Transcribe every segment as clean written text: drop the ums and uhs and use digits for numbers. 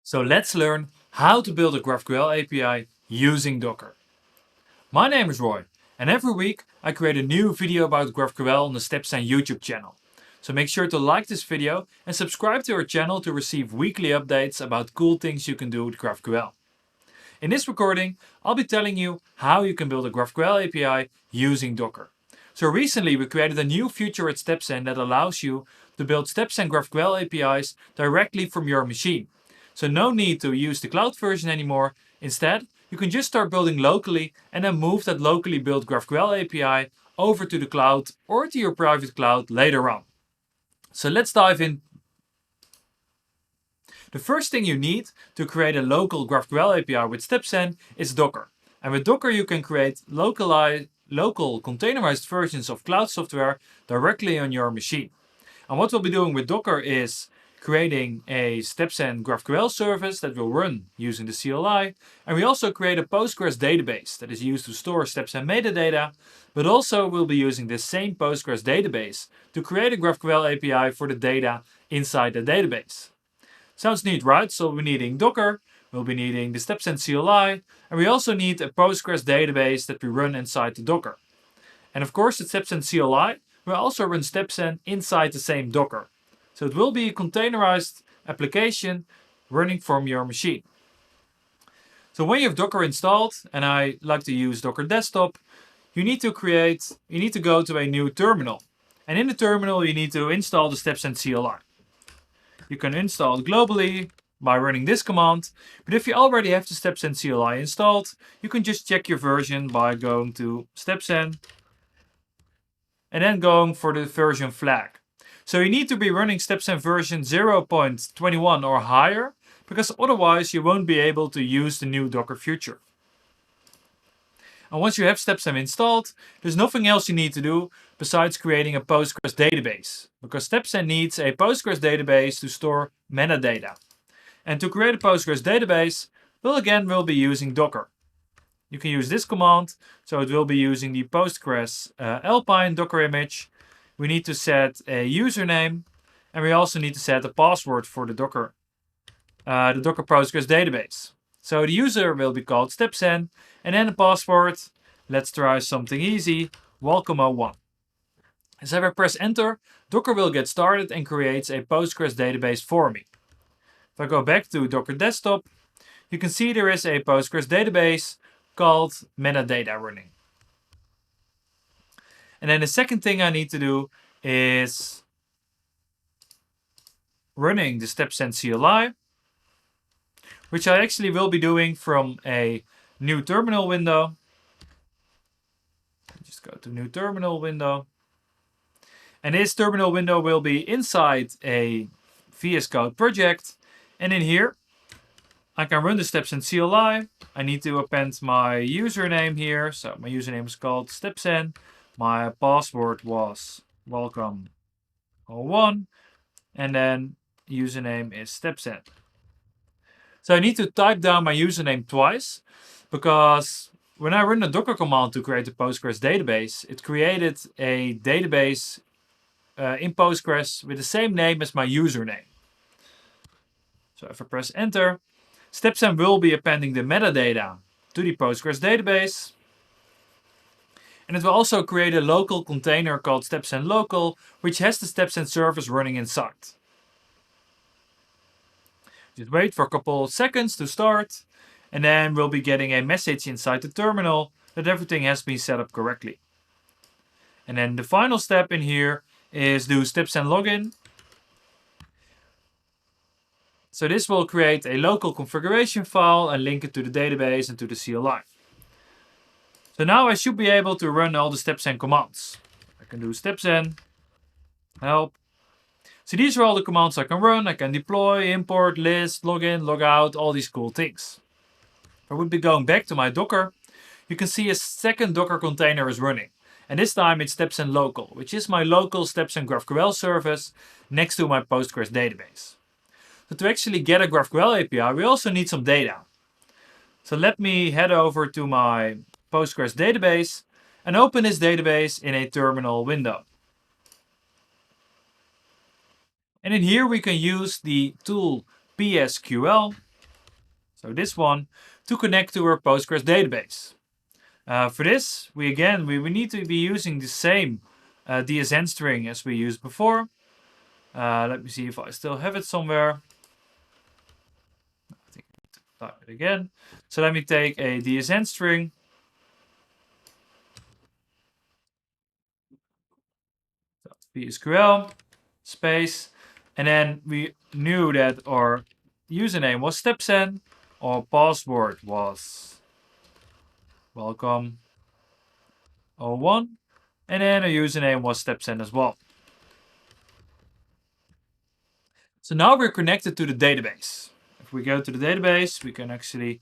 So let's learn how to build a GraphQL API using Docker. My name is Roy, and every week I create a new video about GraphQL on the StepZen YouTube channel. So make sure to like this video and subscribe to our channel to receive weekly updates about cool things you can do with GraphQL. In this recording, I'll be telling you how you can build a GraphQL API using Docker. So recently we created a new feature at StepZen that allows you to build StepZen GraphQL APIs directly from your machine. So no need to use the cloud version anymore. Instead, you can just start building locally and then move that locally built GraphQL API over to the cloud or to your private cloud later on. So let's dive in. The first thing you need to create a local GraphQL API with StepZen is Docker. And with Docker you can create local containerized versions of cloud software directly on your machine. And what we'll be doing with Docker is creating a StepZen GraphQL service that will run using the CLI. And we also create a Postgres database that is used to store StepZen metadata, but also we'll be using this same Postgres database to create a GraphQL API for the data inside the database. Sounds neat, right? So we'll be needing Docker, we'll be needing the StepZen CLI, and we also need a Postgres database that we run inside the Docker. And of course, the StepZen CLI will also run StepZen inside the same Docker. So it will be a containerized application running from your machine. So when you have Docker installed, and I like to use Docker Desktop, you need to go to a new terminal. And in the terminal, you need to install the StepZen CLI. You can install it globally by running this command, but if you already have the StepZen CLI installed, you can just check your version by going to StepZen and then going for the version flag. So you need to be running StepZen version 0.21 or higher, because otherwise you won't be able to use the new Docker feature. And once you have StepZen installed, there's nothing else you need to do besides creating a Postgres database, because StepZen needs a Postgres database to store metadata. And to create a Postgres database, we'll be using Docker. You can use this command, so it will be using the Postgres Alpine Docker image. We need to set a username, and we also need to set a password for the Docker Postgres database. So the user will be called StepZen, and then the password, let's try something easy, welcome01. As I press enter, Docker will get started and creates a Postgres database for me. If I go back to Docker Desktop, you can see there is a Postgres database called metadata running. And then the second thing I need to do is running the StepZen CLI, which I actually will be doing from a new terminal window. Just go to new terminal window. And this terminal window will be inside a VS Code project. And in here, I can run the StepZen CLI. I need to append my username here. So my username is called StepZen. My password was welcome01. And then username is StepZen. So I need to type down my username twice, because when I run the Docker command to create a Postgres database, it created a database in Postgres with the same name as my username. So if I press enter, StepZen will be appending the metadata to the Postgres database. And it will also create a local container called StepZen local, which has the StepZen service running inside. Just wait for a couple of seconds to start, and then we'll be getting a message inside the terminal that everything has been set up correctly. And then the final step in here is do StepZen login. So this will create a local configuration file and link it to the database and to the CLI. So now I should be able to run all the StepZen commands. I can do StepZen help. So these are all the commands I can run. I can deploy, import, list, login, logout, all these cool things. If I would be going back to my Docker, you can see a second Docker container is running. And this time it's StepZen local, which is my local StepZen GraphQL service next to my Postgres database. So to actually get a GraphQL API, we also need some data. So let me head over to my Postgres database and open this database in a terminal window. And in here we can use the tool PSQL so this one, to connect to our Postgres database. For this, we need to be using the same DSN string as we used before. Let me see if I still have it somewhere. I think I need to type it again. So let me take a DSN string. PSQL space, and then we knew that our username was StepZen, our password was welcome 01, and then our username was StepZen as well. So now we're connected to the database. If we go to the database, we can actually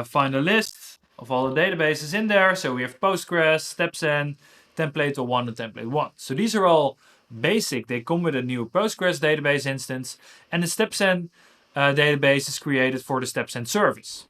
find a list of all the databases in there. So we have Postgres, StepZen, template 01 and template 1. So these are all basic. They come with a new Postgres database instance, and the StepZen database is created for the StepZen service.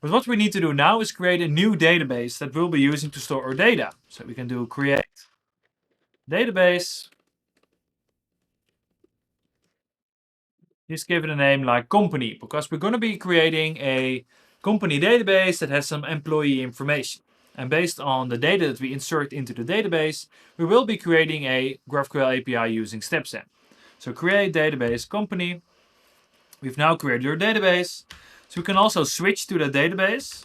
But what we need to do now is create a new database that we'll be using to store our data. So we can do create database. Just give it a name like company, because we're going to be creating a company database that has some employee information. And based on the data that we insert into the database, we will be creating a GraphQL API using StepZen. So create database company. We've now created our database. So we can also switch to the database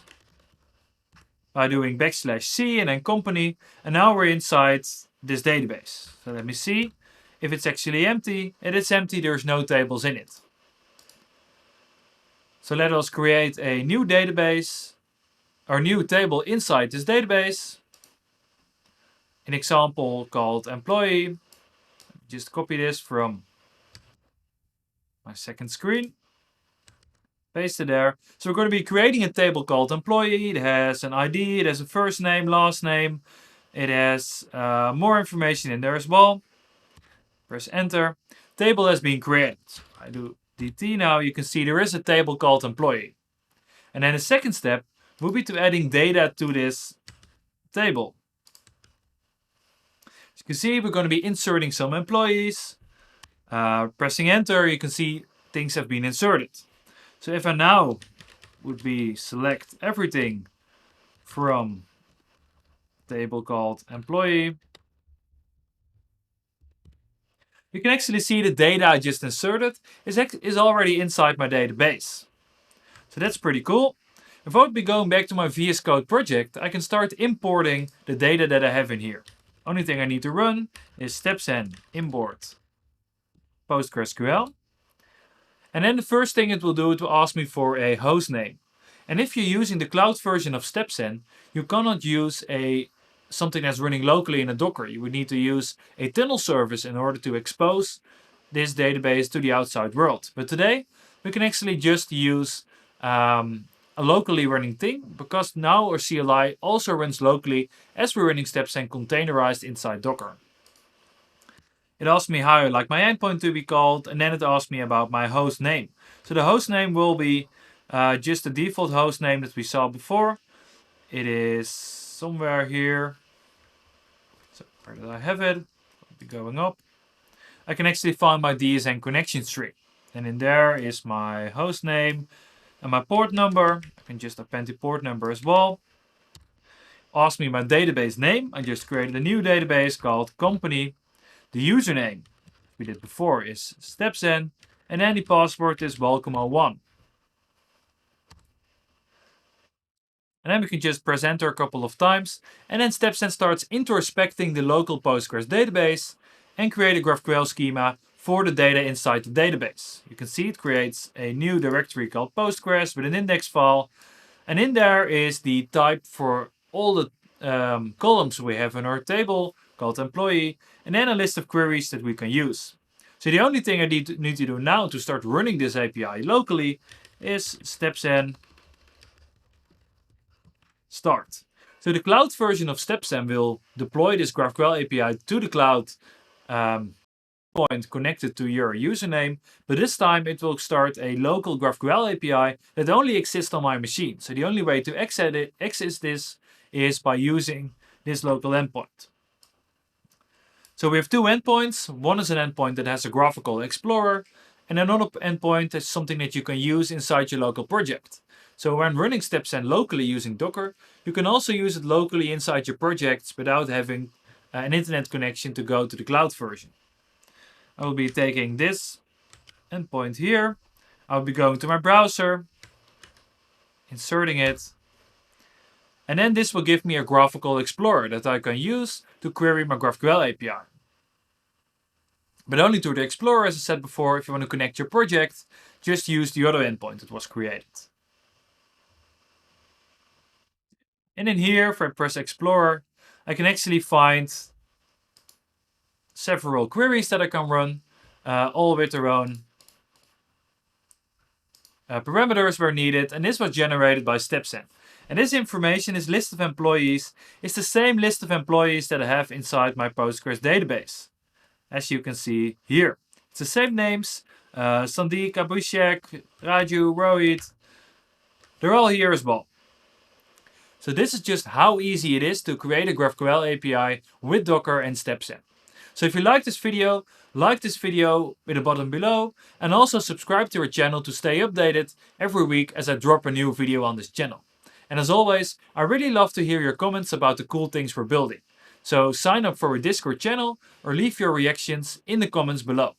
by doing \c and then company. And now we're inside this database. So let me see if it's actually empty. It is empty, there's no tables in it. So let us create a new database, or new table inside this database. An example called employee. Just copy this from my second screen. Paste it there. So we're going to be creating a table called employee. It has an ID, it has a first name, last name. It has more information in there as well. Press enter. Table has been created. I do DT now. You can see there is a table called employee. And then the second step will be to adding data to this table. As you can see, we're going to be inserting some employees. Pressing enter, you can see things have been inserted. So if I now would be select everything from table called employee, you can actually see the data I just inserted is already inside my database. So that's pretty cool. If I would be going back to my VS Code project, I can start importing the data that I have in here. Only thing I need to run is StepZen import PostgreSQL. And then the first thing it will do, it will ask me for a host name. And if you're using the cloud version of StepZen, you cannot use something that's running locally in a Docker. You would need to use a tunnel service in order to expose this database to the outside world. But today, we can actually just use a locally running thing, because now our CLI also runs locally as we're running StepZen containerized inside Docker. It asks me how I like my endpoint to be called, and then it asks me about my host name. So the host name will be just the default host name that we saw before. It is somewhere here. So where did I have it? I'll be going up. I can actually find my DSN connection tree. And in there is my host name and my port number. I can just append the port number as well. Ask me my database name. I just created a new database called company. The username we did before is StepZen, and then the password is welcome01. And then we can just press enter a couple of times, and then StepZen starts introspecting the local Postgres database and create a GraphQL schema for the data inside the database. You can see it creates a new directory called Postgres with an index file, and in there is the type for all the columns we have in our table called employee, and then a list of queries that we can use. So the only thing I need to do now to start running this API locally is StepZen start. So the cloud version of StepZen will deploy this GraphQL API to the cloud point connected to your username, but this time it will start a local GraphQL API that only exists on my machine. So the only way to access this is by using this local endpoint. So we have two endpoints. One is an endpoint that has a graphical explorer, And another endpoint is something that you can use inside your local project. So when running StepZen locally using Docker, you can also use it locally inside your projects without having an internet connection to go to the cloud version. I will be taking this endpoint here. I'll be going to my browser, inserting it, and then this will give me a graphical explorer that I can use to query my GraphQL API. But only through the Explorer, as I said before. If you want to connect your project, just use the other endpoint that was created. And in here, if I press Explorer, I can actually find several queries that I can run, all with their own parameters where needed. And this was generated by StepZen. And this information, this list of employees, is the same list of employees that I have inside my Postgres database. As you can see here. It's the same names, Sandeep, Abhishek, Raju, Rohit. They're all here as well. So this is just how easy it is to create a GraphQL API with Docker and StepZen. So if you like this video with a button below, and also subscribe to our channel to stay updated every week as I drop a new video on this channel. And as always, I really love to hear your comments about the cool things we're building. So sign up for our Discord channel or leave your reactions in the comments below.